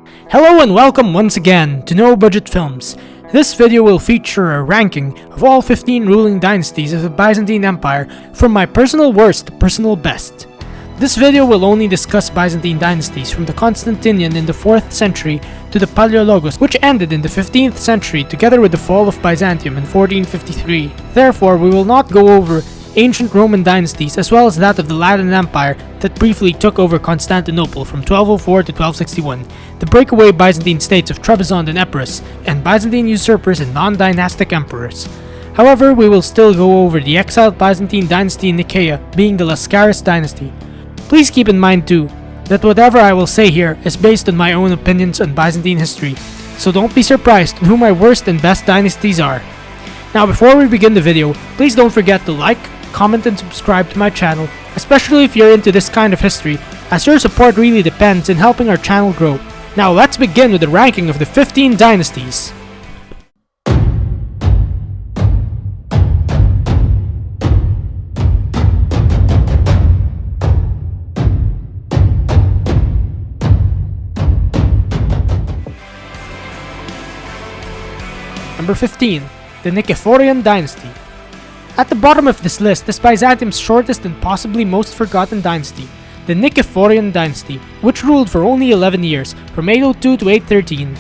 Hello and welcome once again to No Budget Films. This video will feature a ranking of all 15 ruling dynasties of the Byzantine Empire from my personal worst to personal best. This video will only discuss Byzantine dynasties from the Constantinian in the 4th century to the Palaiologos, which ended in the 15th century together with the fall of Byzantium in 1453. Therefore, we will not go over ancient Roman dynasties as well as that of the Latin Empire that briefly took over Constantinople from 1204 to 1261, the breakaway Byzantine states of Trebizond and Epirus, and Byzantine usurpers and non-dynastic emperors. However, we will still go over the exiled Byzantine dynasty in Nicaea, being the Laskaris Dynasty. Please keep in mind too, that whatever I will say here is based on my own opinions on Byzantine history, so don't be surprised on who my worst and best dynasties are. Now before we begin the video, please don't forget to like, comment and subscribe to my channel, especially if you're into this kind of history, as your support really depends in helping our channel grow. Now let's begin with the ranking of the 15 dynasties. Number 15. The Nikephorian Dynasty. At the bottom of this list is Byzantium's shortest and possibly most forgotten dynasty, the Nikephorian Dynasty, which ruled for only 11 years, from 802 to 813.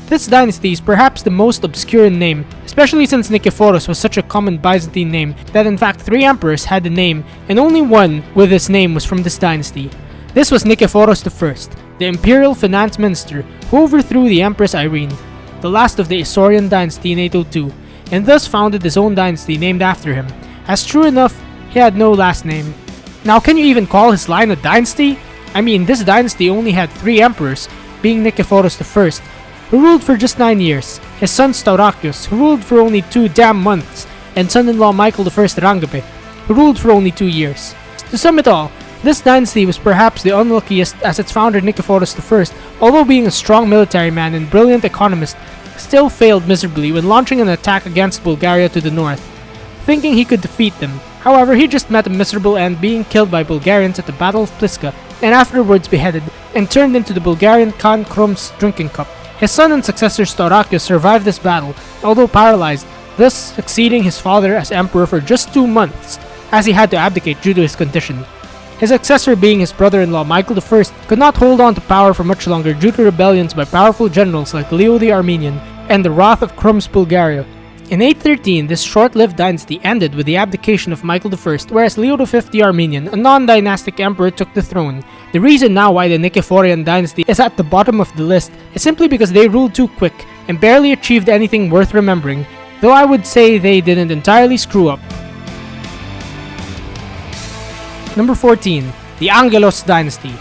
This dynasty is perhaps the most obscure in name, especially since Nikephoros was such a common Byzantine name that in fact 3 emperors had the name, and only one with this name was from this dynasty. This was Nikephoros I, the Imperial finance minister who overthrew the Empress Irene, the last of the Isaurian Dynasty in 802, and thus founded his own dynasty named after him, as true enough, he had no last name. Now can you even call his line a dynasty? I mean, this dynasty only had 3 emperors, being Nikephoros I, who ruled for just 9 years, his son Staurakios, who ruled for only 2 damn months, and son-in-law Michael I Rangabe, who ruled for only 2 years. To sum it all, this dynasty was perhaps the unluckiest as its founder Nikephoros I, although being a strong military man and brilliant economist, still failed miserably when launching an attack against Bulgaria to the north, thinking he could defeat them. However, he just met a miserable end, being killed by Bulgarians at the Battle of Pliska, and afterwards beheaded, and turned into the Bulgarian Khan Krum's drinking cup. His son and successor Staurakios survived this battle, although paralyzed, thus succeeding his father as emperor for just 2 months, as he had to abdicate due to his condition. His successor, being his brother-in-law Michael I, could not hold on to power for much longer due to rebellions by powerful generals like Leo the Armenian and the wrath of Krum's Bulgaria. In 813, this short-lived dynasty ended with the abdication of Michael I, whereas Leo V the Armenian, a non-dynastic emperor, took the throne. The reason now why the Nikephorian Dynasty is at the bottom of the list is simply because they ruled too quick and barely achieved anything worth remembering, though I would say they didn't entirely screw up. Number 14. The Angelos Dynasty.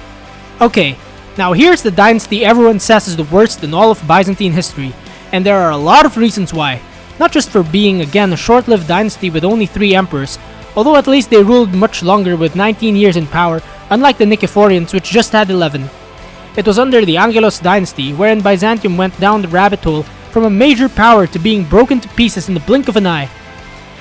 Okay, now here's the dynasty everyone says is the worst in all of Byzantine history, and there are a lot of reasons why. Not just for being again a short-lived dynasty with only 3 emperors, although at least they ruled much longer with 19 years in power, unlike the Nikephorians which just had 11. It was under the Angelos Dynasty wherein Byzantium went down the rabbit hole from a major power to being broken to pieces in the blink of an eye.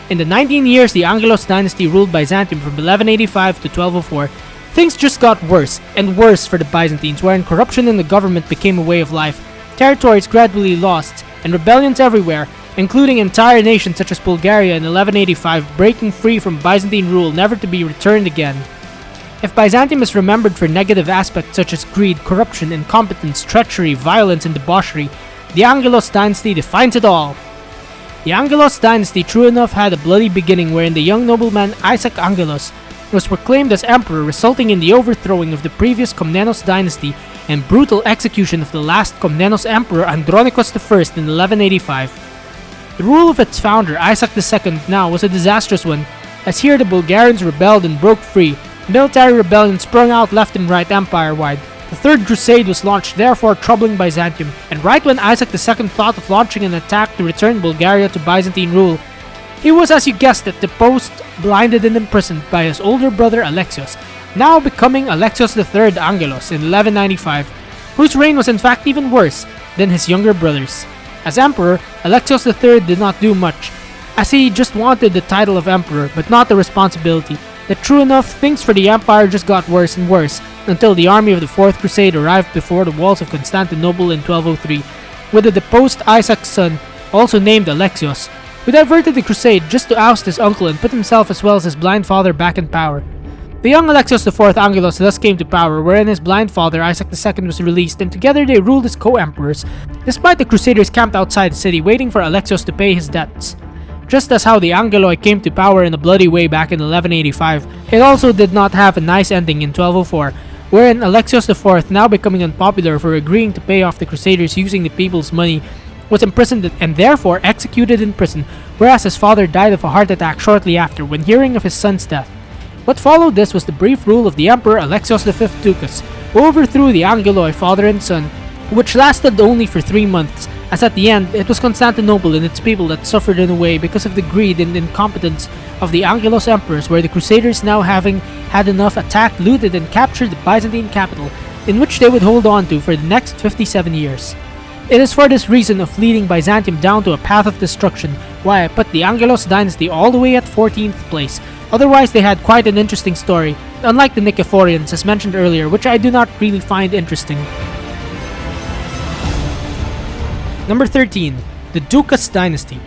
In the 19 years the Angelos Dynasty ruled Byzantium from 1185 to 1204, things just got worse and worse for the Byzantines, wherein corruption in the government became a way of life, territories gradually lost, and rebellions everywhere, including entire nations such as Bulgaria in 1185 breaking free from Byzantine rule never to be returned again. If Byzantium is remembered for negative aspects such as greed, corruption, incompetence, treachery, violence, and debauchery, the Angelos Dynasty defines it all. The Angelos Dynasty true enough had a bloody beginning wherein the young nobleman Isaac Angelos was proclaimed as emperor, resulting in the overthrowing of the previous Komnenos Dynasty and brutal execution of the last Komnenos emperor Andronikos I in 1185. The rule of its founder Isaac II now was a disastrous one, as here the Bulgarians rebelled and broke free, military rebellion sprung out left and right empire-wide. The Third Crusade was launched, therefore troubling Byzantium, and right when Isaac II thought of launching an attack to return Bulgaria to Byzantine rule, he was, as you guessed it, deposed, blinded and imprisoned by his older brother Alexios, now becoming Alexios III Angelos in 1195, whose reign was in fact even worse than his younger brother's. As emperor, Alexios III did not do much, as he just wanted the title of emperor but not the responsibility, that true enough, things for the empire just got worse and worse, until the army of the Fourth Crusade arrived before the walls of Constantinople in 1203, with the deposed Isaac's son, also named Alexios, who diverted the crusade just to oust his uncle and put himself as well as his blind father back in power. The young Alexios IV Angelos thus came to power, wherein his blind father Isaac II was released, and together they ruled as co-emperors, despite the crusaders camped outside the city waiting for Alexios to pay his debts. Just as how the Angeloi came to power in a bloody way back in 1185, it also did not have a nice ending in 1204, wherein Alexios IV, now becoming unpopular for agreeing to pay off the crusaders using the people's money, was imprisoned and therefore executed in prison, whereas his father died of a heart attack shortly after when hearing of his son's death. What followed this was the brief rule of the Emperor Alexios V Doukas, who overthrew the Angeloi father and son, which lasted only for 3 months, as at the end it was Constantinople and its people that suffered in a way because of the greed and incompetence of the Angelos emperors, where the crusaders, now having had enough, attacked, looted, and captured the Byzantine capital, in which they would hold on to for the next 57 years. It is for this reason of leading Byzantium down to a path of destruction why I put the Angelos dynasty all the way at 14th place. Otherwise, they had quite an interesting story, unlike the Nikephorians as mentioned earlier, which I do not really find interesting. Number 13. The Doukas Dynasty.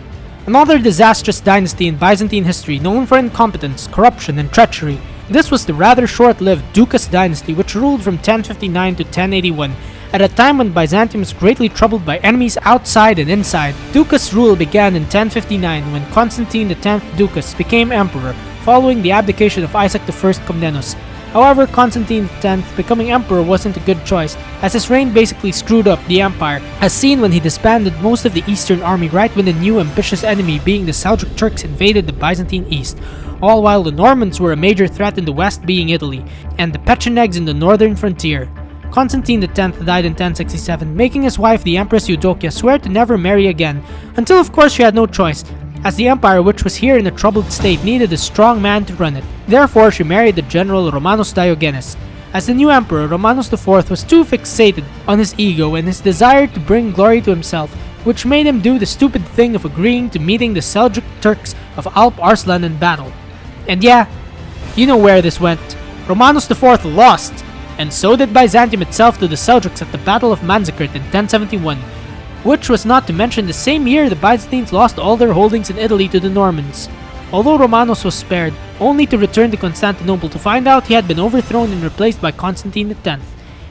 Another disastrous dynasty in Byzantine history known for incompetence, corruption, and treachery. This was the rather short-lived Doukas Dynasty, which ruled from 1059 to 1081, at a time when Byzantium was greatly troubled by enemies outside and inside. Doukas' rule began in 1059 when Constantine X Doukas became emperor, following the abdication of Isaac I Komnenos. However, Constantine X becoming emperor wasn't a good choice, as his reign basically screwed up the empire, as seen when he disbanded most of the eastern army right when the new ambitious enemy being the Seljuk Turks invaded the Byzantine east, all while the Normans were a major threat in the west being Italy, and the Pechenegs in the northern frontier. Constantine X died in 1067, making his wife the Empress Eudokia swear to never marry again, until of course she had no choice, as the empire, which was here in a troubled state, needed a strong man to run it. Therefore, she married the general Romanos Diogenes. As the new emperor, Romanos IV was too fixated on his ego and his desire to bring glory to himself, which made him do the stupid thing of agreeing to meeting the Seljuk Turks of Alp Arslan in battle. And yeah, you know where this went. Romanos IV lost, and so did Byzantium itself to the Seljuks at the Battle of Manzikert in 1071, which was not to mention the same year the Byzantines lost all their holdings in Italy to the Normans. Although Romanos was spared, only to return to Constantinople to find out he had been overthrown and replaced by Constantine X,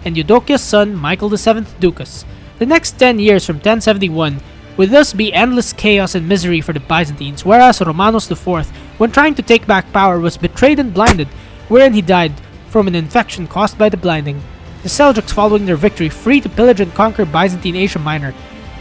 and Eudokia's son Michael VII Doukas. The next 10 years from 1071 would thus be endless chaos and misery for the Byzantines, whereas Romanos IV, when trying to take back power, was betrayed and blinded, wherein he died from an infection caused by the blinding. The Seljuks, following their victory, free to pillage and conquer Byzantine Asia Minor,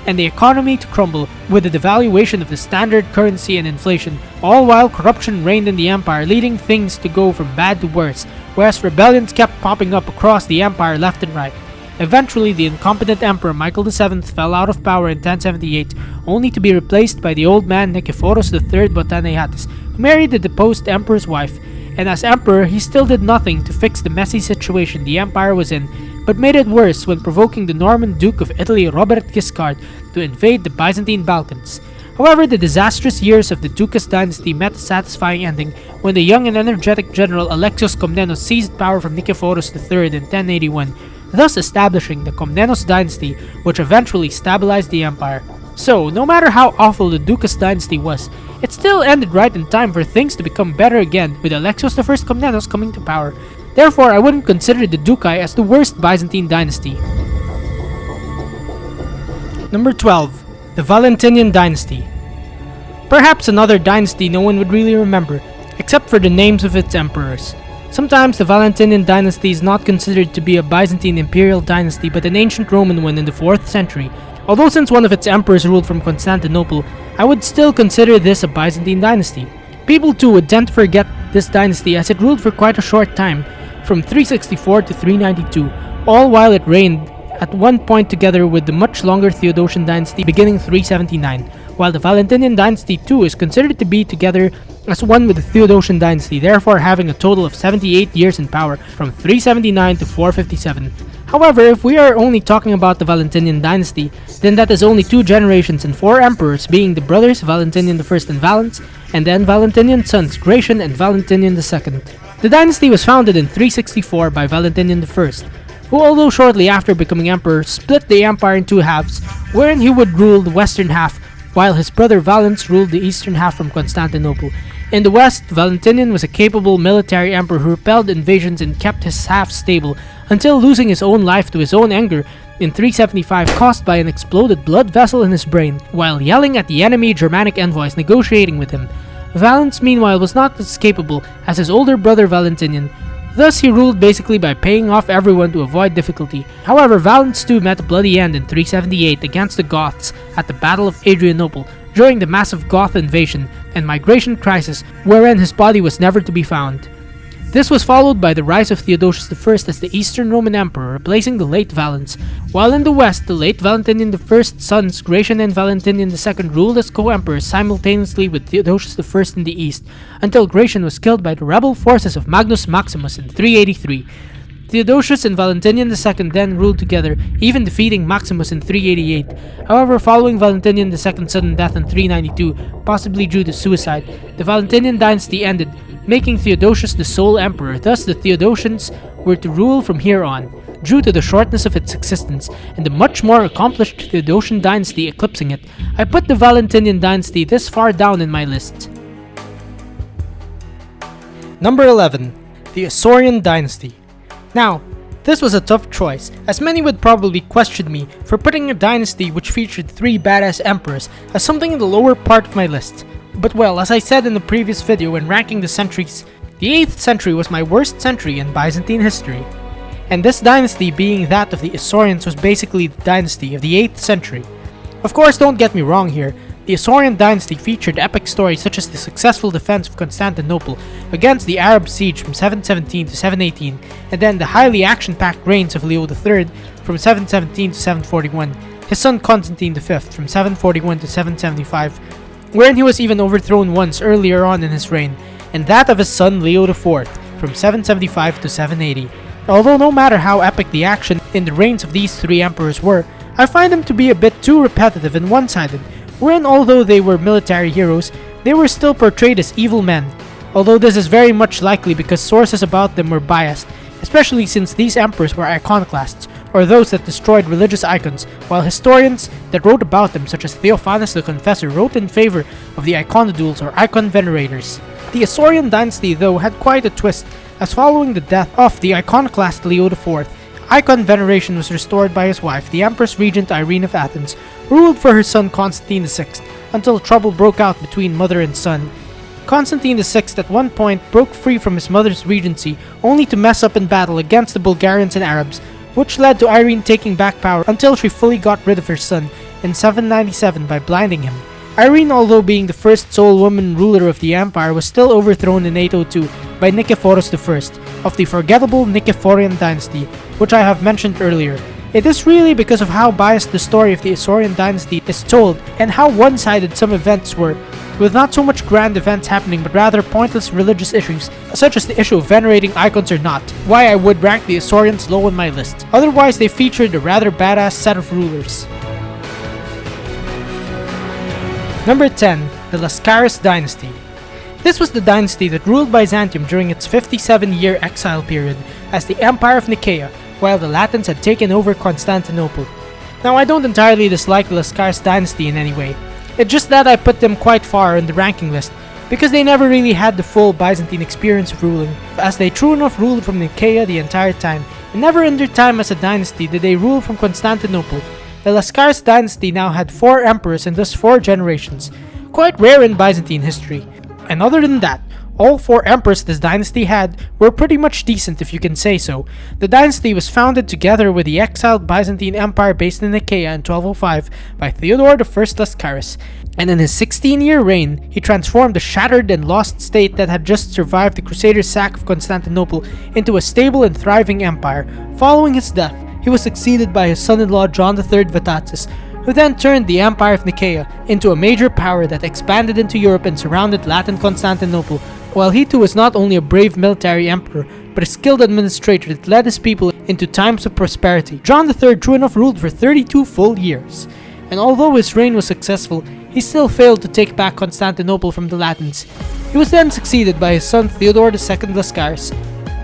and the economy to crumble with the devaluation of the standard currency and inflation, all while corruption reigned in the empire, leading things to go from bad to worse, whereas rebellions kept popping up across the empire left and right. Eventually, the incompetent emperor Michael VII fell out of power in 1078, only to be replaced by the old man Nikephoros III Botaneiatis, who married the deposed emperor's wife, and as emperor he still did nothing to fix the messy situation the empire was in, but made it worse when provoking the Norman Duke of Italy Robert Guiscard to invade the Byzantine Balkans. However, the disastrous years of the Doukas dynasty met a satisfying ending when the young and energetic general Alexios Komnenos seized power from Nikephoros III in 1081, thus establishing the Komnenos dynasty, which eventually stabilized the empire. So, no matter how awful the Doukas dynasty was, it still ended right in time for things to become better again, with Alexios I Komnenos coming to power. Therefore, I wouldn't consider the Doukai as the worst Byzantine dynasty. Number 12. The Valentinian Dynasty. Perhaps another dynasty no one would really remember, except for the names of its emperors. Sometimes the Valentinian Dynasty is not considered to be a Byzantine Imperial dynasty but an ancient Roman one in the 4th century. Although since one of its emperors ruled from Constantinople, I would still consider this a Byzantine dynasty. People too would tend to forget this dynasty as it ruled for quite a short time, from 364 to 392, all while it reigned at one point together with the much longer Theodosian Dynasty beginning 379, while the Valentinian Dynasty too is considered to be together as one with the Theodosian Dynasty, therefore having a total of 78 years in power from 379 to 457. However, if we are only talking about the Valentinian Dynasty, then that is only 2 generations and 4 emperors, being the brothers Valentinian I and Valens, and then Valentinian sons Gratian and Valentinian II. The dynasty was founded in 364 by Valentinian I, who, although shortly after becoming emperor, split the empire in two halves, wherein he would rule the western half, while his brother Valens ruled the eastern half from Constantinople. In the west, Valentinian was a capable military emperor who repelled invasions and kept his half stable, until losing his own life to his own anger in 375 caused by an exploded blood vessel in his brain, while yelling at the enemy Germanic envoys negotiating with him. Valens, meanwhile, was not as capable as his older brother Valentinian. Thus, he ruled basically by paying off everyone to avoid difficulty. However, Valens too met a bloody end in 378 against the Goths at the Battle of Adrianople during the massive Goth invasion and migration crisis, wherein his body was never to be found. This was followed by the rise of Theodosius I as the Eastern Roman Emperor, replacing the late Valens, while in the West, the late Valentinian I's sons Gratian and Valentinian II ruled as co-emperors simultaneously with Theodosius I in the East, until Gratian was killed by the rebel forces of Magnus Maximus in 383. Theodosius and Valentinian II then ruled together, even defeating Maximus in 388. However, following Valentinian II's sudden death in 392, possibly due to suicide, the Valentinian dynasty ended, making Theodosius the sole emperor. Thus, the Theodosians were to rule from here on, due to the shortness of its existence and the much more accomplished Theodosian dynasty eclipsing it. I put the Valentinian dynasty this far down in my list. Number 11. The Isaurian Dynasty. Now, this was a tough choice, as many would probably question me for putting a dynasty which featured 3 badass emperors as something in the lower part of my list. But well, as I said in the previous video when ranking the centuries, the 8th century was my worst century in Byzantine history. And this dynasty, being that of the Isaurians, was basically the dynasty of the 8th century. Of course, don't get me wrong here, the Isaurian dynasty featured epic stories such as the successful defense of Constantinople against the Arab siege from 717 to 718, and then the highly action-packed reigns of Leo III from 717 to 741, his son Constantine V from 741 to 775, wherein he was even overthrown once earlier on in his reign, and that of his son Leo IV from 775 to 780. Although no matter how epic the action in the reigns of these 3 emperors were, I find them to be a bit too repetitive and one-sided, wherein although they were military heroes, they were still portrayed as evil men. Although this is very much likely because sources about them were biased, especially since these emperors were iconoclasts, or those that destroyed religious icons, while historians that wrote about them such as Theophanes the Confessor wrote in favor of the iconodules or icon venerators. The Isaurian dynasty though had quite a twist, as following the death of the iconoclast Leo IV, icon veneration was restored by his wife, the Empress Regent Irene of Athens, who ruled for her son Constantine VI, until trouble broke out between mother and son. Constantine VI at one point broke free from his mother's regency, only to mess up in battle against the Bulgarians and Arabs, which led to Irene taking back power until she fully got rid of her son in 797 by blinding him. Irene, although being the first sole woman ruler of the empire, was still overthrown in 802 by Nikephorus I of the forgettable Nikephorian Dynasty, which I have mentioned earlier. It is really because of how biased the story of the Isaurian Dynasty is told and how one-sided some events were, with not so much grand events happening but rather pointless religious issues, such as the issue of venerating icons or not, why I would rank the Isaurians low on my list. Otherwise, they featured a rather badass set of rulers. Number 10. The Laskaris Dynasty. This was the dynasty that ruled Byzantium during its 57-year exile period as the Empire of Nicaea, while the Latins had taken over Constantinople. Now, I don't entirely dislike the Laskaris dynasty in any way. It's just that I put them quite far in the ranking list, because they never really had the full Byzantine experience of ruling, as they true enough ruled from Nicaea the entire time, and never in their time as a dynasty did they rule from Constantinople. The Laskaris dynasty now had 4 emperors and thus 4 generations, quite rare in Byzantine history. And other than that, all 4 emperors this dynasty had were pretty much decent, if you can say so. The dynasty was founded together with the exiled Byzantine Empire based in Nicaea in 1205 by Theodore I Laskaris, and in his 16-year reign, he transformed the shattered and lost state that had just survived the Crusaders' sack of Constantinople into a stable and thriving empire. Following his death, he was succeeded by his son-in-law John III Vatatzes, who then turned the Empire of Nicaea into a major power that expanded into Europe and surrounded Latin Constantinople, while he too was not only a brave military emperor, but a skilled administrator that led his people into times of prosperity. John III true enough ruled for 32 full years, and although his reign was successful, he still failed to take back Constantinople from the Latins. He was then succeeded by his son Theodore II Laskaris,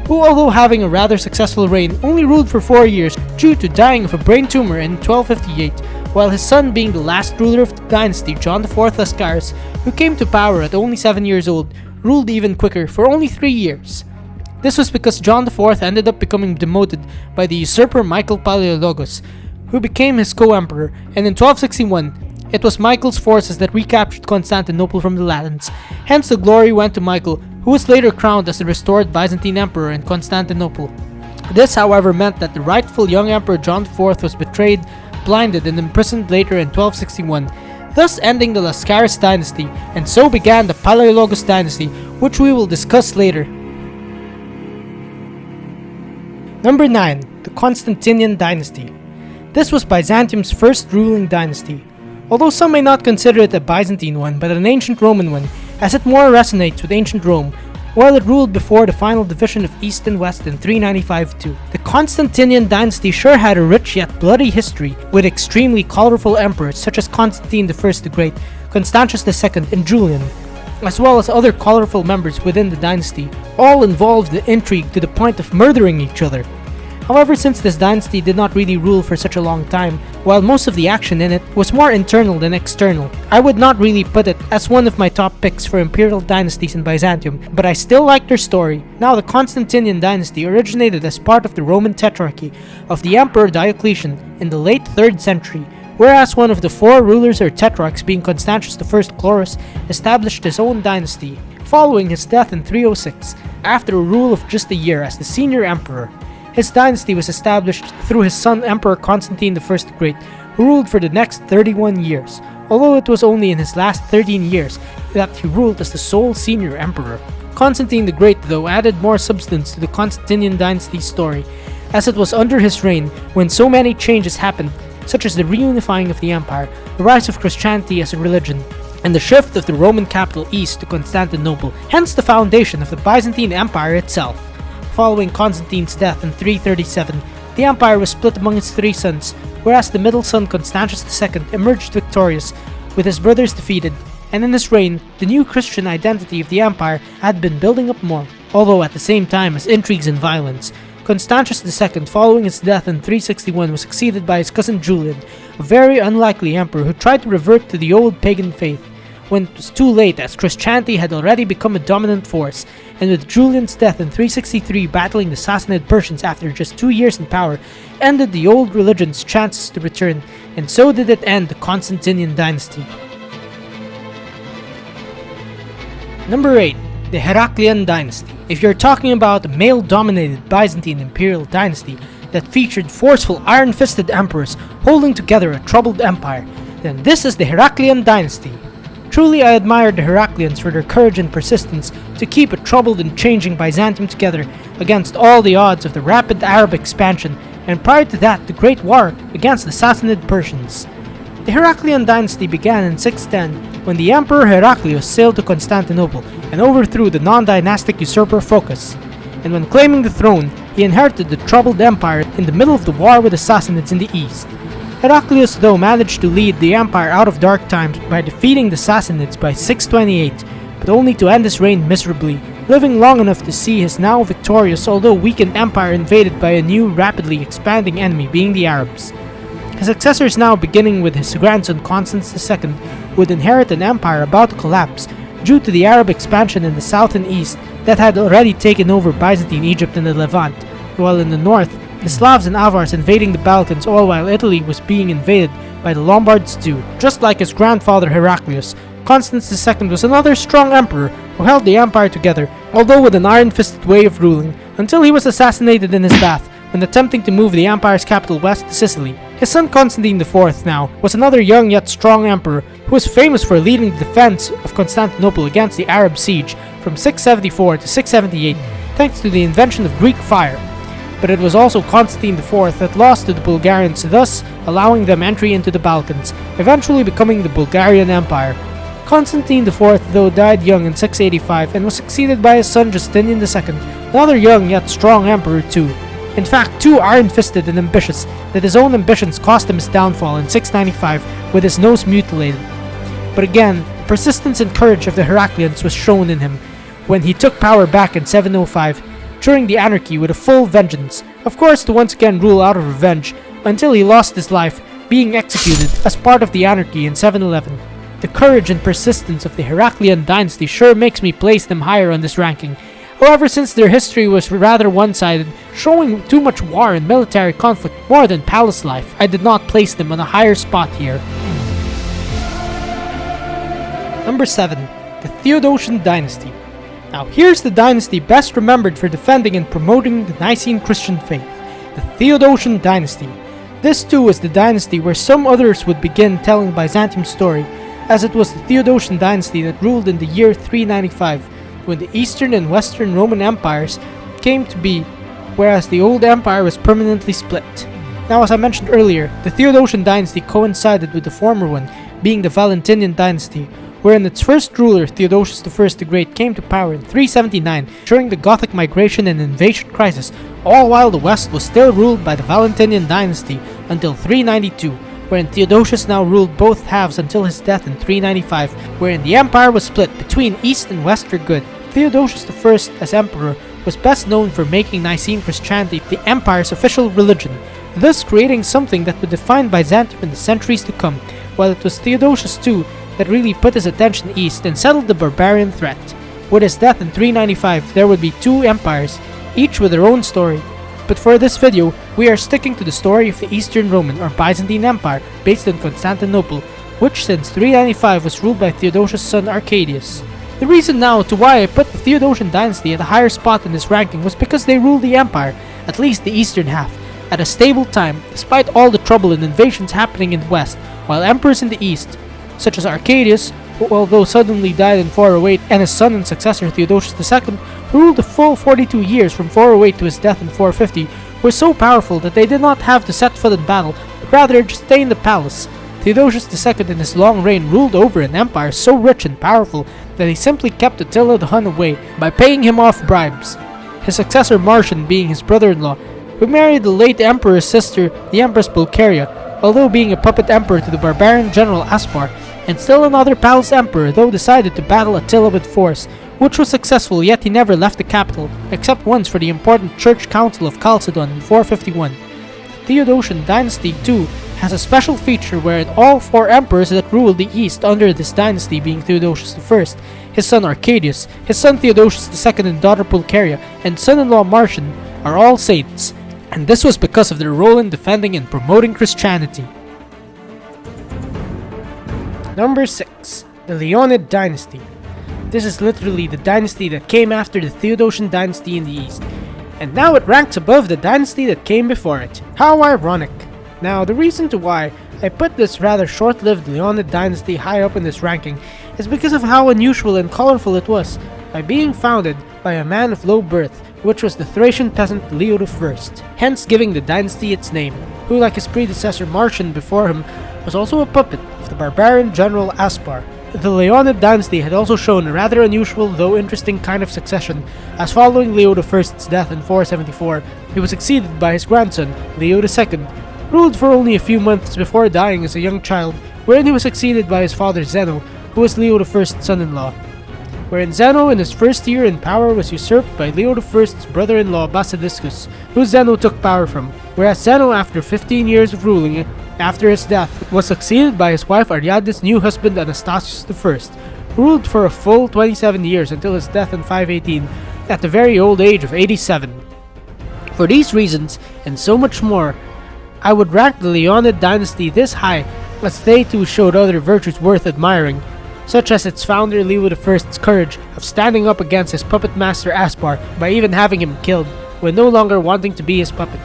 who, although having a rather successful reign, only ruled for 4 years due to dying of a brain tumor in 1258, while his son, being the last ruler of the dynasty, John IV Laskaris, who came to power at only 7 years old, ruled even quicker for only 3 years. This was because John IV ended up becoming demoted by the usurper Michael Palaiologos, who became his co-emperor, and in 1261, it was Michael's forces that recaptured Constantinople from the Latins. Hence the glory went to Michael, who was later crowned as the restored Byzantine Emperor in Constantinople. This, however, meant that the rightful young Emperor John IV was betrayed, blinded, and imprisoned later in 1261, thus ending the Laskaris Dynasty, and so began the Palaiologos Dynasty, which we will discuss later. Number 9. The Constantinian Dynasty. This was Byzantium's first ruling dynasty, although some may not consider it a Byzantine one but an ancient Roman one, as it more resonates with ancient Rome, while it ruled before the final division of East and West in 395 too. The Constantinian Dynasty sure had a rich yet bloody history, with extremely colorful emperors such as Constantine I the Great, Constantius II, and Julian, as well as other colorful members within the dynasty, all involved in intrigue to the point of murdering each other. However, since this dynasty did not really rule for such a long time, while most of the action in it was more internal than external, I would not really put it as one of my top picks for imperial dynasties in Byzantium, but I still like their story. Now, the Constantinian Dynasty originated as part of the Roman Tetrarchy of the Emperor Diocletian in the late 3rd century, whereas one of the 4 rulers or tetrarchs, being Constantius I Chlorus, established his own dynasty, following his death in 306, after a rule of just a year as the senior emperor. His dynasty was established through his son Emperor Constantine I the Great, who ruled for the next 31 years, although it was only in his last 13 years that he ruled as the sole senior emperor. Constantine the Great, though, added more substance to the Constantinian Dynasty's story, as it was under his reign when so many changes happened, such as the reunifying of the empire, the rise of Christianity as a religion, and the shift of the Roman capital east to Constantinople, hence the foundation of the Byzantine Empire itself. Following Constantine's death in 337, the empire was split among his 3 sons, whereas the middle son Constantius II emerged victorious, with his brothers defeated, and in his reign, the new Christian identity of the empire had been building up more, although at the same time as intrigues and violence. Constantius II, following his death in 361, was succeeded by his cousin Julian, a very unlikely emperor who tried to revert to the old pagan faith, when it was too late as Christianity had already become a dominant force, and with Julian's death in 363 battling the Sassanid Persians after just 2 years in power, ended the old religion's chances to return, and so did it end the Constantinian Dynasty. Number 8. The Heraclian Dynasty. If you're talking about a male-dominated Byzantine imperial dynasty that featured forceful iron-fisted emperors holding together a troubled empire, then this is the Heraclian Dynasty. Truly, I admired the Heraclians for their courage and persistence to keep a troubled and changing Byzantium together against all the odds of the rapid Arab expansion, and prior to that, the Great War against the Sassanid Persians. The Heraclian dynasty began in 610 when the Emperor Heraclius sailed to Constantinople and overthrew the non-dynastic usurper Phocas, and when claiming the throne, he inherited the troubled empire in the middle of the war with the Sassanids in the east. Heraclius, though, managed to lead the empire out of dark times by defeating the Sassanids by 628, but only to end his reign miserably, living long enough to see his now victorious although weakened empire invaded by a new, rapidly expanding enemy, being the Arabs. His successors now, beginning with his grandson Constans II, would inherit an empire about to collapse due to the Arab expansion in the south and east that had already taken over Byzantine Egypt and the Levant, while in the north, the Slavs and Avars invading the Balkans, all while Italy was being invaded by the Lombards too. Just like his grandfather Heraclius, Constans II was another strong emperor who held the empire together, although with an iron-fisted way of ruling, until he was assassinated in his bath when attempting to move the empire's capital west to Sicily. His son Constantine IV now was another young yet strong emperor who was famous for leading the defense of Constantinople against the Arab siege from 674 to 678 thanks to the invention of Greek fire. But it was also Constantine IV that lost to the Bulgarians, thus allowing them entry into the Balkans, eventually becoming the Bulgarian Empire. Constantine IV, though, died young in 685 and was succeeded by his son Justinian II, another young yet strong emperor too. In fact, too iron-fisted and ambitious that his own ambitions cost him his downfall in 695 with his nose mutilated. But again, the persistence and courage of the Heraclians was shown in him when he took power back in 705 during the anarchy with a full vengeance, of course to once again rule out of revenge until he lost his life being executed as part of the anarchy in 711. The courage and persistence of the Heraclian dynasty sure makes me place them higher on this ranking. However, since their history was rather one-sided, showing too much war and military conflict more than palace life, I did not place them on a higher spot here. Number 7. The Theodosian Dynasty. Now here's the dynasty best remembered for defending and promoting the Nicene Christian faith, the Theodosian Dynasty. This too was the dynasty where some others would begin telling Byzantium's story, as it was the Theodosian Dynasty that ruled in the year 395, when the Eastern and Western Roman empires came to be, whereas the old empire was permanently split. Now, as I mentioned earlier, the Theodosian Dynasty coincided with the former one, being the Valentinian Dynasty, wherein its first ruler, Theodosius I the Great, came to power in 379 during the Gothic migration and invasion crisis, all while the West was still ruled by the Valentinian Dynasty until 392, wherein Theodosius now ruled both halves until his death in 395, wherein the empire was split between East and West for good. Theodosius I, as emperor, was best known for making Nicene Christianity the empire's official religion, thus creating something that would define Byzantium in the centuries to come, while it was Theodosius II that really put his attention east and settled the barbarian threat. With his death in 395, there would be two empires, each with their own story. But for this video, we are sticking to the story of the Eastern Roman or Byzantine Empire based in Constantinople, which since 395 was ruled by Theodosius' son Arcadius. The reason now to why I put the Theodosian Dynasty at a higher spot in this ranking was because they ruled the empire, at least the eastern half, at a stable time despite all the trouble and invasions happening in the west, while emperors in the east, such as Arcadius, who although suddenly died in 408, and his son and successor Theodosius II, who ruled a full 42 years from 408 to his death in 450, were so powerful that they did not have to set foot in battle, but rather just stay in the palace. Theodosius II in his long reign ruled over an empire so rich and powerful that he simply kept Attila the Hun away by paying him off bribes. His successor Marcian being his brother-in-law, who married the late emperor's sister, the Empress Pulcheria, although being a puppet emperor to the barbarian general Aspar, and still another palace emperor, though decided to battle Attila with force, which was successful, yet he never left the capital, except once for the important church council of Chalcedon in 451. The Theodosian Dynasty too has a special feature wherein all four emperors that ruled the east under this dynasty, being Theodosius I, his son Arcadius, his son Theodosius II and daughter Pulcheria, and son-in-law Marcian, are all saints, and this was because of their role in defending and promoting Christianity. Number 6. The Leonid Dynasty. This is literally the dynasty that came after the Theodosian Dynasty in the east, and now it ranks above the dynasty that came before it. How ironic. Now, the reason to why I put this rather short-lived Leonid Dynasty high up in this ranking is because of how unusual and colorful it was, by being founded by a man of low birth, which was the Thracian peasant Leo I, hence giving the dynasty its name, who like his predecessor Marcian before him, was also a puppet of the barbarian general Aspar. The Leonid dynasty had also shown a rather unusual though interesting kind of succession, as following Leo I's death in 474, he was succeeded by his grandson, Leo II, ruled for only a few months before dying as a young child, wherein he was succeeded by his father Zeno, who was Leo I's son-in-law. Wherein Zeno in his first year in power was usurped by Leo I's brother-in-law Basiliscus, who Zeno took power from, whereas Zeno after 15 years of ruling, after his death, was succeeded by his wife Ariadne's new husband Anastasius I, who ruled for a full 27 years until his death in 518, at the very old age of 87. For these reasons, and so much more, I would rank the Leonid dynasty this high, as they too showed other virtues worth admiring, such as its founder Leo I's courage of standing up against his puppet master Aspar by even having him killed, when no longer wanting to be his puppet.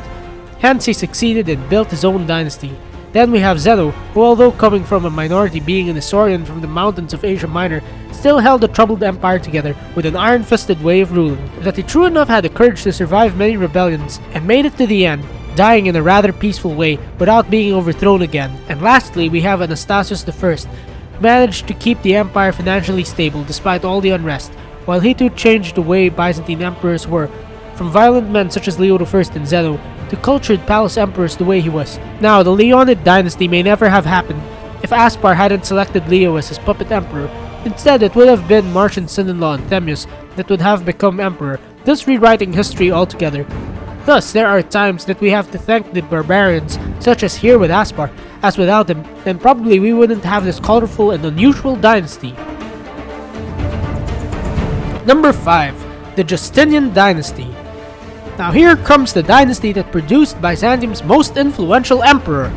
Hence he succeeded and built his own dynasty. Then we have Zeno, who although coming from a minority being an Isaurian from the mountains of Asia Minor, still held a troubled empire together with an iron-fisted way of ruling, that he true enough had the courage to survive many rebellions, and made it to the end, dying in a rather peaceful way without being overthrown again. And lastly, we have Anastasius I, who managed to keep the empire financially stable despite all the unrest, while he too changed the way Byzantine emperors were, from violent men such as Leo I and Zeno, to cultured palace emperors the way he was. Now, the Leonid dynasty may never have happened if Aspar hadn't selected Leo as his puppet emperor. Instead, it would have been Marcian's son-in-law Anthemius that would have become emperor, thus rewriting history altogether. Thus, there are times that we have to thank the barbarians, such as here with Aspar, as without them, then probably we wouldn't have this colorful and unusual dynasty. Number 5. The Justinian Dynasty. Now here comes the dynasty that produced Byzantium's most influential emperor.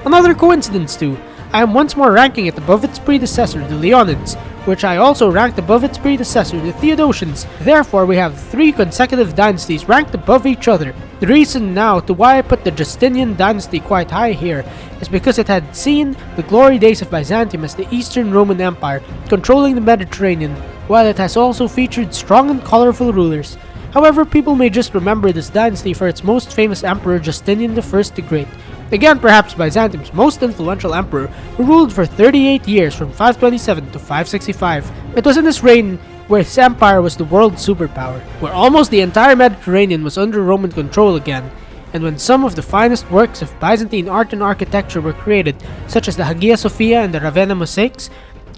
Another coincidence too, I am once more ranking it above its predecessor, the Leonids, which I also ranked above its predecessor, the Theodosians. Therefore, we have 3 consecutive dynasties ranked above each other. The reason now to why I put the Justinian Dynasty quite high here is because it had seen the glory days of Byzantium as the Eastern Roman Empire, controlling the Mediterranean, while it has also featured strong and colorful rulers. However, people may just remember this dynasty for its most famous emperor, Justinian I the Great. Again, perhaps Byzantium's most influential emperor, who ruled for 38 years from 527 to 565. It was in this reign where his empire was the world's superpower, where almost the entire Mediterranean was under Roman control again, and when some of the finest works of Byzantine art and architecture were created, such as the Hagia Sophia and the Ravenna mosaics,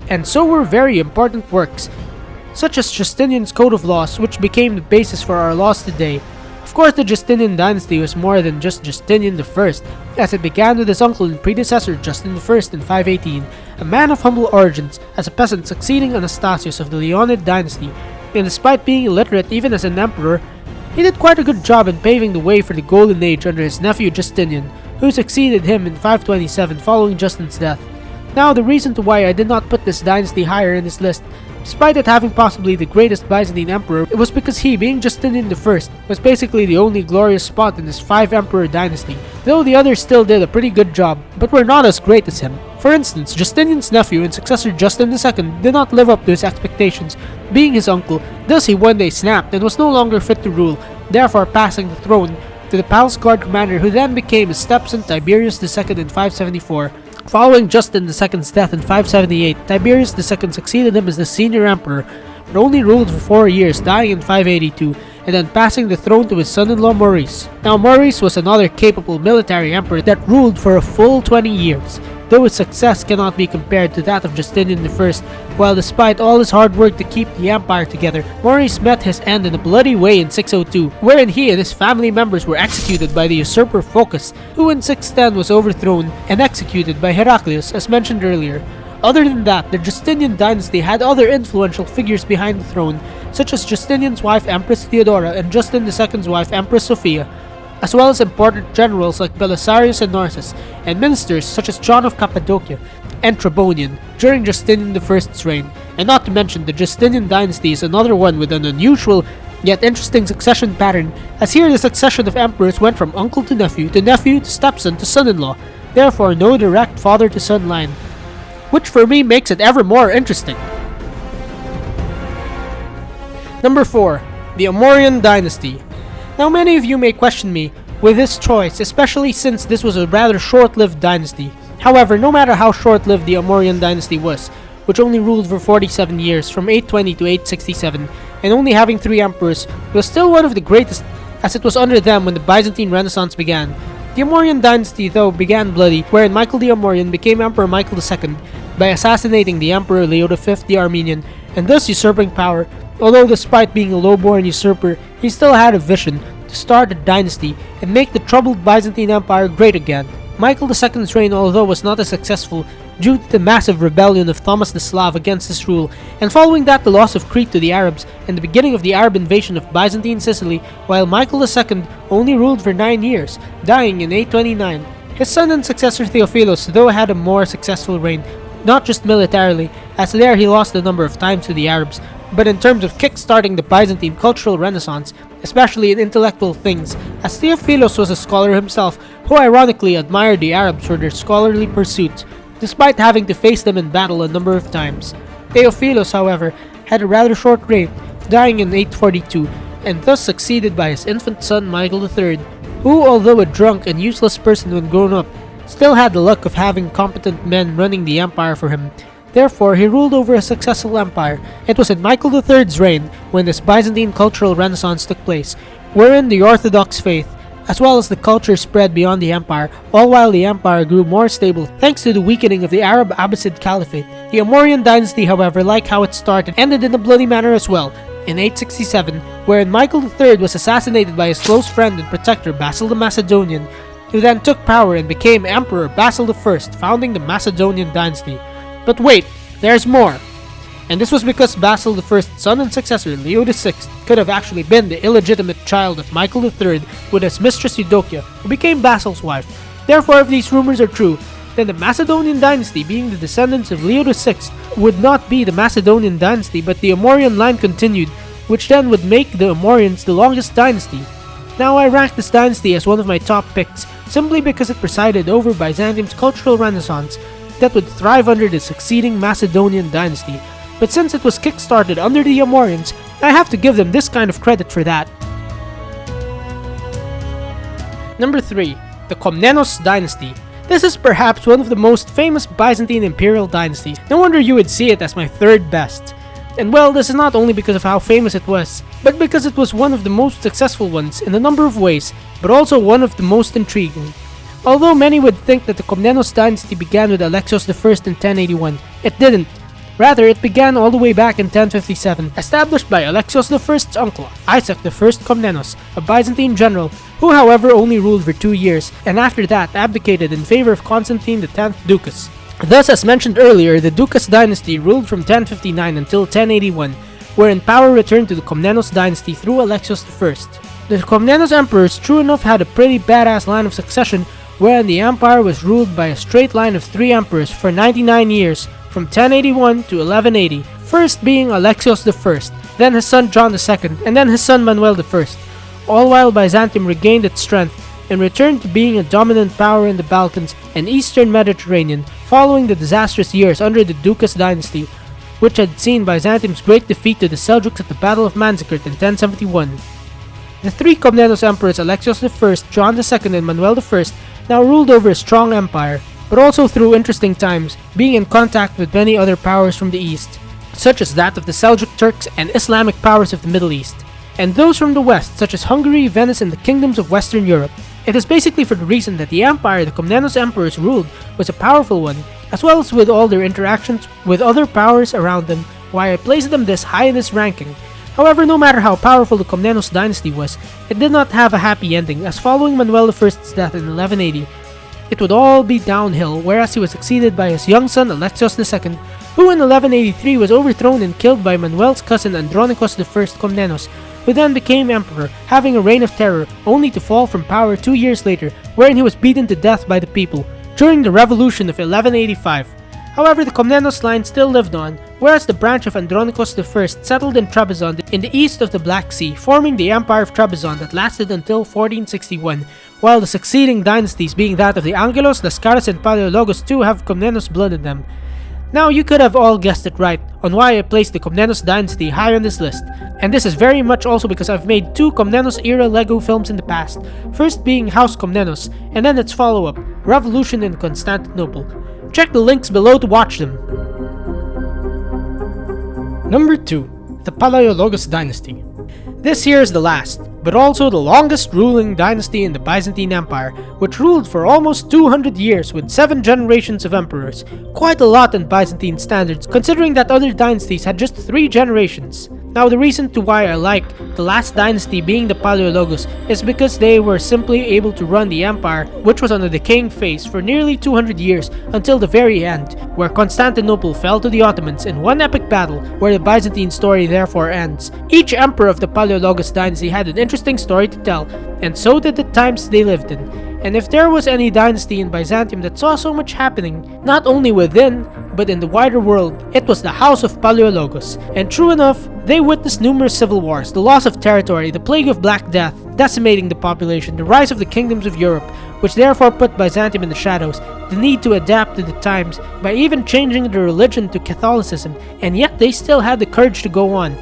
and so were very important works, such as Justinian's Code of Laws, which became the basis for our laws today. Of course, the Justinian dynasty was more than just Justinian I, as it began with his uncle and predecessor Justin I in 518, a man of humble origins, as a peasant succeeding Anastasius of the Leonid Dynasty, and despite being illiterate even as an emperor, he did quite a good job in paving the way for the Golden Age under his nephew Justinian, who succeeded him in 527 following Justin's death. Now, the reason to why I did not put this dynasty higher in this list, despite it having possibly the greatest Byzantine emperor, it was because he, being Justinian I, was basically the only glorious spot in this 5-emperor dynasty, though the others still did a pretty good job, but were not as great as him. For instance, Justinian's nephew and successor Justin II did not live up to his expectations, being his uncle, thus he one day snapped and was no longer fit to rule, therefore passing the throne to the palace guard commander who then became his stepson Tiberius II in 574. Following Justin II's death in 578, Tiberius II succeeded him as the senior emperor, but only ruled for 4 years, dying in 582, and then passing the throne to his son-in-law Maurice. Now Maurice was another capable military emperor that ruled for a full 20 years, though his success cannot be compared to that of Justinian I, while despite all his hard work to keep the empire together, Maurice met his end in a bloody way in 602, wherein he and his family members were executed by the usurper Phocas, who in 610 was overthrown and executed by Heraclius as mentioned earlier. Other than that, the Justinian dynasty had other influential figures behind the throne, such as Justinian's wife Empress Theodora and Justin II's wife Empress Sophia, as well as important generals like Belisarius and Narses, and ministers such as John of Cappadocia and Tribonian during Justinian I's reign. And not to mention, the Justinian dynasty is another one with an unusual yet interesting succession pattern, as here the succession of emperors went from uncle to nephew to stepson to son-in-law, therefore no direct father-to-son line, which for me makes it ever more interesting. Number 4. The Amorian Dynasty. Now many of you may question me with this choice, especially since this was a rather short-lived dynasty. However, no matter how short-lived the Amorian Dynasty was, which only ruled for 47 years from 820 to 867, and only having 3 emperors, it was still one of the greatest, as it was under them when the Byzantine Renaissance began. The Amorian Dynasty though began bloody, wherein Michael the Amorian became Emperor Michael II by assassinating the Emperor Leo V the Armenian, and thus usurping power. Although despite being a low-born usurper, he still had a vision to start a dynasty and make the troubled Byzantine Empire great again. Michael II's reign, although was not as successful due to the massive rebellion of Thomas the Slav against his rule, and following that the loss of Crete to the Arabs and the beginning of the Arab invasion of Byzantine Sicily, while Michael II only ruled for 9 years, dying in 829. His son and successor Theophilos though had a more successful reign, not just militarily, as there he lost a number of times to the Arabs, but in terms of kick-starting the Byzantine cultural renaissance, especially in intellectual things, as Theophilos was a scholar himself who ironically admired the Arabs for their scholarly pursuits, despite having to face them in battle a number of times. Theophilos, however, had a rather short reign, dying in 842, and thus succeeded by his infant son Michael III, who, although a drunk and useless person when grown up, still had the luck of having competent men running the empire for him. Therefore, he ruled over a successful empire. It was in Michael III's reign when this Byzantine cultural renaissance took place, wherein the Orthodox faith, as well as the culture spread beyond the empire, all while the empire grew more stable thanks to the weakening of the Arab Abbasid Caliphate. The Amorian Dynasty, however, like how it started, ended in a bloody manner as well, in 867, wherein Michael III was assassinated by his close friend and protector Basil the Macedonian, who then took power and became Emperor Basil I, founding the Macedonian Dynasty. But wait, there's more! And this was because Basil I's son and successor, Leo VI, could have actually been the illegitimate child of Michael III with his mistress Eudokia, who became Basil's wife. Therefore, if these rumors are true, then the Macedonian Dynasty, being the descendants of Leo VI, would not be the Macedonian Dynasty but the Amorian line continued, which then would make the Amorians the longest dynasty. Now I rank this dynasty as one of my top picks, simply because it presided over Byzantium's cultural renaissance that would thrive under the succeeding Macedonian Dynasty. But since it was kickstarted under the Amorians, I have to give them this kind of credit for that. Number 3. The Komnenos Dynasty. This is perhaps one of the most famous Byzantine Imperial dynasties. No wonder you would see it as my third best. And well, this is not only because of how famous it was, but because it was one of the most successful ones in a number of ways, but also one of the most intriguing. Although many would think that the Komnenos Dynasty began with Alexios I in 1081, it didn't. Rather, it began all the way back in 1057, established by Alexios I's uncle, Isaac I Komnenos, a Byzantine general, who however only ruled for 2 years, and after that abdicated in favor of Constantine X Doukas. Thus, as mentioned earlier, the Doukas dynasty ruled from 1059 until 1081, wherein power returned to the Komnenos dynasty through Alexios I. The Komnenos emperors true enough had a pretty badass line of succession, wherein the empire was ruled by a straight line of 3 emperors for 99 years, from 1081 to 1180, first being Alexios I, then his son John II, and then his son Manuel I, all while Byzantium regained its strength and returned to being a dominant power in the Balkans and Eastern Mediterranean following the disastrous years under the Doukas dynasty, which had seen Byzantium's great defeat to the Seljuks at the Battle of Manzikert in 1071. The 3 Komnenos emperors Alexios I, John II, and Manuel I now ruled over a strong empire, but also through interesting times, being in contact with many other powers from the east, such as that of the Seljuk Turks and Islamic powers of the Middle East, and those from the west, such as Hungary, Venice, and the kingdoms of Western Europe. It is basically for the reason that the empire the Komnenos emperors ruled was a powerful one, as well as with all their interactions with other powers around them, why I place them this high in this ranking. However, no matter how powerful the Komnenos dynasty was, it did not have a happy ending, as following Manuel I's death in 1180, it would all be downhill, whereas he was succeeded by his young son Alexios II, who in 1183 was overthrown and killed by Manuel's cousin Andronikos I Komnenos, who then became emperor, having a reign of terror, only to fall from power 2 years later, wherein he was beaten to death by the people, during the revolution of 1185. However, the Komnenos line still lived on, whereas the branch of Andronikos I settled in Trebizond in the east of the Black Sea, forming the Empire of Trebizond that lasted until 1461, while the succeeding dynasties, being that of the Angelos, Laskaris, and Palaiologos too, have Komnenos blood in them. Now, you could have all guessed it right on why I placed the Komnenos dynasty high on this list, and this is very much also because I've made 2 Komnenos-era LEGO films in the past, first being House Komnenos, and then its follow-up, Revolution in Constantinople. Check the links below to watch them. Number 2. The Palaiologos Dynasty. This here is the last, but also the longest ruling dynasty in the Byzantine Empire, which ruled for almost 200 years with 7 generations of emperors, quite a lot in Byzantine standards considering that other dynasties had just 3 generations. Now, the reason to why I like the last dynasty being the Palaiologos is because they were simply able to run the empire, which was on a decaying phase, for nearly 200 years until the very end, where Constantinople fell to the Ottomans in one epic battle, where the Byzantine story therefore ends. Each emperor of the Palaiologos dynasty had an interesting story to tell, and so did the times they lived in. And if there was any dynasty in Byzantium that saw so much happening, not only within, but in the wider world, it was the House of Palaiologos. And true enough, they witnessed numerous civil wars, the loss of territory, the plague of Black Death, decimating the population, the rise of the kingdoms of Europe, which therefore put Byzantium in the shadows, the need to adapt to the times by even changing their religion to Catholicism, and yet they still had the courage to go on,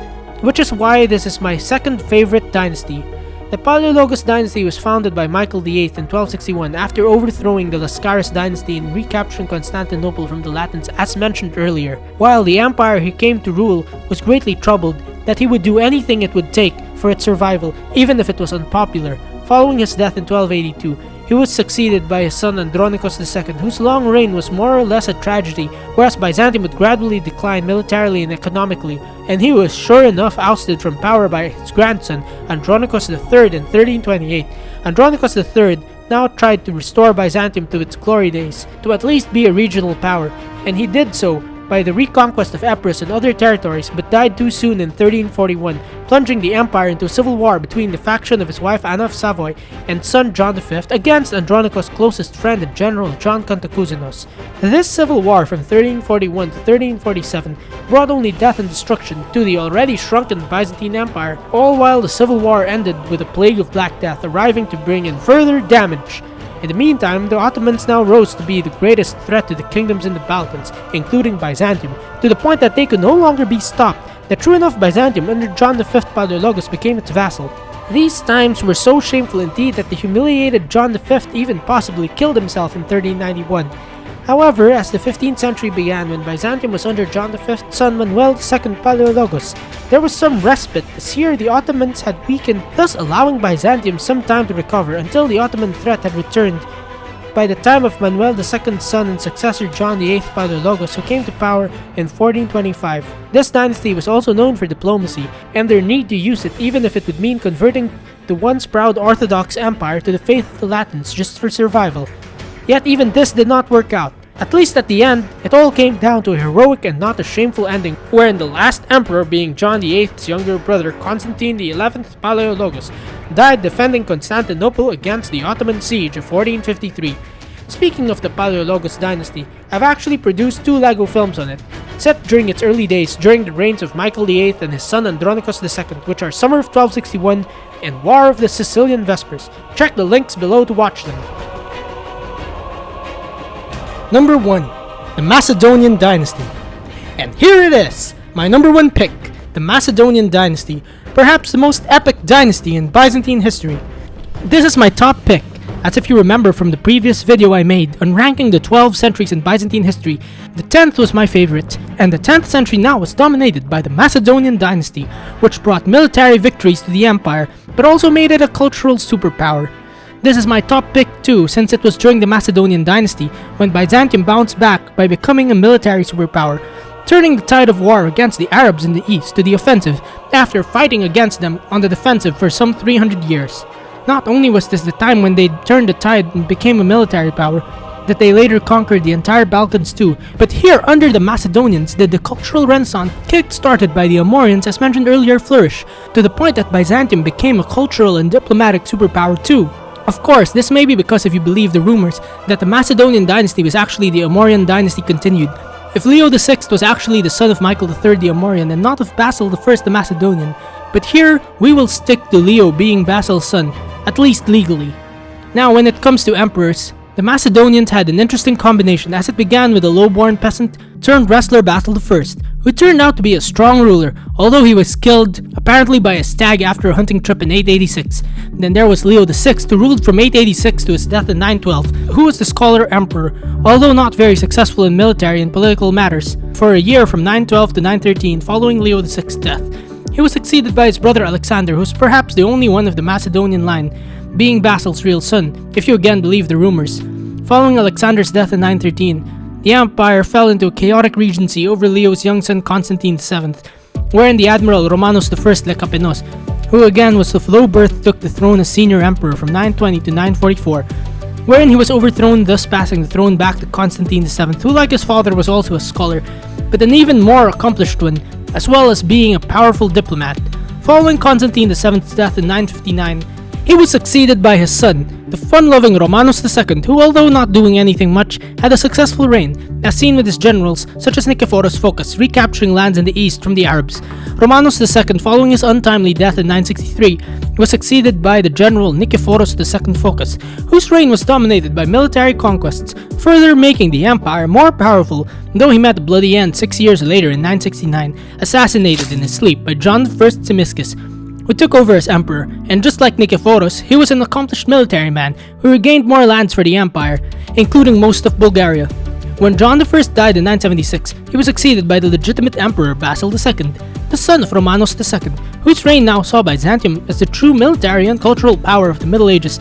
which is why this is my second favorite dynasty. The Palaiologos dynasty was founded by Michael VIII in 1261 after overthrowing the Laskaris dynasty and recapturing Constantinople from the Latins as mentioned earlier, while the empire he came to rule was greatly troubled that he would do anything it would take for its survival, even if it was unpopular, Following his death in 1282, he was succeeded by his son Andronicus II, whose long reign was more or less a tragedy, whereas Byzantium would gradually decline militarily and economically, and he was sure enough ousted from power by his grandson Andronicus III in 1328. Andronicus III now tried to restore Byzantium to its glory days, to at least be a regional power, and he did so by the reconquest of Epirus and other territories, but died too soon in 1341, plunging the empire into a civil war between the faction of his wife Anna of Savoy and son John V against Andronicus' closest friend and general John Cantacuzene. This civil war from 1341 to 1347 brought only death and destruction to the already shrunken Byzantine Empire, all while the civil war ended with a plague of Black Death arriving to bring in further damage. In the meantime, the Ottomans now rose to be the greatest threat to the kingdoms in the Balkans, including Byzantium, to the point that they could no longer be stopped. That true enough, Byzantium under John V Palaiologos became its vassal. These times were so shameful indeed that the humiliated John V even possibly killed himself in 1391. However, as the 15th century began when Byzantium was under John V's son Manuel II Palaiologos, there was some respite, as here the Ottomans had weakened, thus allowing Byzantium some time to recover until the Ottoman threat had returned. By the time of Manuel II's son and successor John VIII Palaiologos, who came to power in 1425. This dynasty was also known for diplomacy, and their need to use it even if it would mean converting the once proud Orthodox Empire to the faith of the Latins just for survival. Yet even this did not work out. At least at the end, it all came down to a heroic and not a shameful ending, wherein the last emperor, being John VIII's younger brother Constantine XI Palaiologos, died defending Constantinople against the Ottoman siege of 1453. Speaking of the Palaiologos dynasty, I've actually produced 2 Lego films on it, set during its early days during the reigns of Michael VIII and his son Andronicus II, which are Summer of 1261 and War of the Sicilian Vespers. Check the links below to watch them. Number 1. The Macedonian Dynasty. And here it is, my number 1 pick, the Macedonian Dynasty, perhaps the most epic dynasty in Byzantine history. This is my top pick, as if you remember from the previous video I made on ranking the 12 centuries in Byzantine history, the 10th was my favorite, and the 10th century now was dominated by the Macedonian Dynasty, which brought military victories to the empire, but also made it a cultural superpower. This is my top pick too, since it was during the Macedonian Dynasty when Byzantium bounced back by becoming a military superpower, turning the tide of war against the Arabs in the east to the offensive after fighting against them on the defensive for some 300 years. Not only was this the time when they turned the tide and became a military power, that they later conquered the entire Balkans too, but here under the Macedonians did the cultural renaissance kick-started by the Amorians as mentioned earlier flourish, to the point that Byzantium became a cultural and diplomatic superpower too. Of course, this may be because if you believe the rumors that the Macedonian dynasty was actually the Amorian dynasty continued, if Leo VI was actually the son of Michael III the Amorian and not of Basil I the Macedonian, but here we will stick to Leo being Basil's son, at least legally. Now when it comes to emperors, the Macedonians had an interesting combination as it began with a low-born peasant turned wrestler Basil I, who turned out to be a strong ruler, although he was killed apparently by a stag after a hunting trip in 886. Then there was Leo VI, who ruled from 886 to his death in 912, who was the scholar emperor, although not very successful in military and political matters, for a year from 912 to 913 following Leo VI's death. He was succeeded by his brother Alexander, who was perhaps the only one of the Macedonian line, being Basil's real son, if you again believe the rumors. Following Alexander's death in 913, the empire fell into a chaotic regency over Leo's young son Constantine VII, wherein the admiral Romanos I Lekapenos, who again was of low birth, took the throne as senior emperor from 920 to 944, wherein he was overthrown, thus passing the throne back to Constantine VII, who like his father was also a scholar, but an even more accomplished one, as well as being a powerful diplomat. Following Constantine VII's death in 959, he was succeeded by his son, the fun-loving Romanos II, who although not doing anything much, had a successful reign, as seen with his generals such as Nikephorus Phocas recapturing lands in the east from the Arabs. Romanos II, following his untimely death in 963, was succeeded by the general Nikephorus II Phocas, whose reign was dominated by military conquests, further making the empire more powerful, though he met a bloody end 6 years later in 969, assassinated in his sleep by John I Tzimiskis, who took over as emperor, and just like Nikephoros, he was an accomplished military man who regained more lands for the empire, including most of Bulgaria. When John I died in 976, he was succeeded by the legitimate emperor Basil II. the son of Romanos II, whose reign now saw Byzantium as the true military and cultural power of the Middle Ages.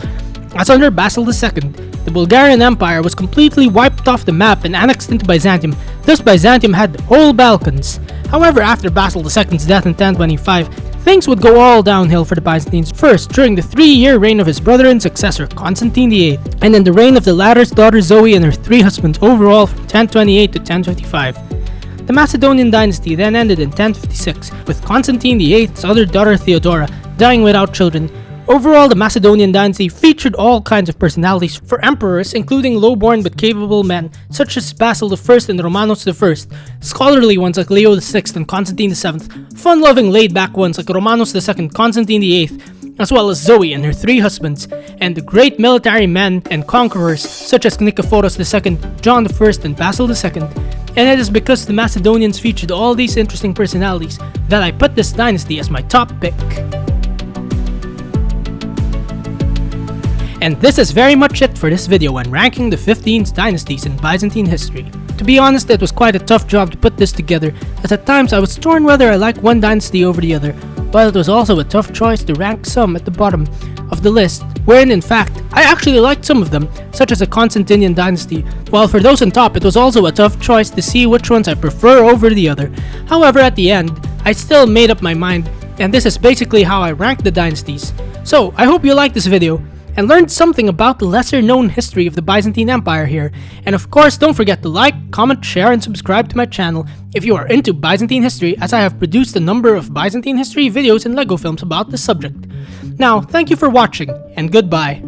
As under Basil II, the Bulgarian Empire was completely wiped off the map and annexed into Byzantium, thus Byzantium had the whole Balkans. However, after Basil II's death in 1025, things would go all downhill for the Byzantines, first during the 3-year reign of his brother and successor Constantine VIII, and in the reign of the latter's daughter Zoe and her 3 husbands overall from 1028 to 1055. The Macedonian Dynasty then ended in 1056, with Constantine VIII's other daughter Theodora dying without children. Overall, the Macedonian Dynasty featured all kinds of personalities for emperors, including low-born but capable men such as Basil I and Romanos I, scholarly ones like Leo VI and Constantine VII, fun-loving laid-back ones like Romanos II, Constantine VIII, as well as Zoe and her 3 husbands, and the great military men and conquerors such as Nikephorian II, John I, and Basil II. And it is because the Macedonians featured all these interesting personalities that I put this dynasty as my top pick. And this is very much it for this video when ranking the 15 dynasties in Byzantine history. To be honest, it was quite a tough job to put this together, as at times I was torn whether I like one dynasty over the other, but it was also a tough choice to rank some at the bottom of the list, wherein in fact, I actually liked some of them, such as the Constantinian Dynasty, while for those on top it was also a tough choice to see which ones I prefer over the other. However, at the end, I still made up my mind, and this is basically how I ranked the dynasties. So, I hope you liked this video, and learned something about the lesser known history of the Byzantine Empire here. And of course, don't forget to like, comment, share, and subscribe to my channel if you are into Byzantine history, as I have produced a number of Byzantine history videos and LEGO films about this subject. Now, thank you for watching, and goodbye.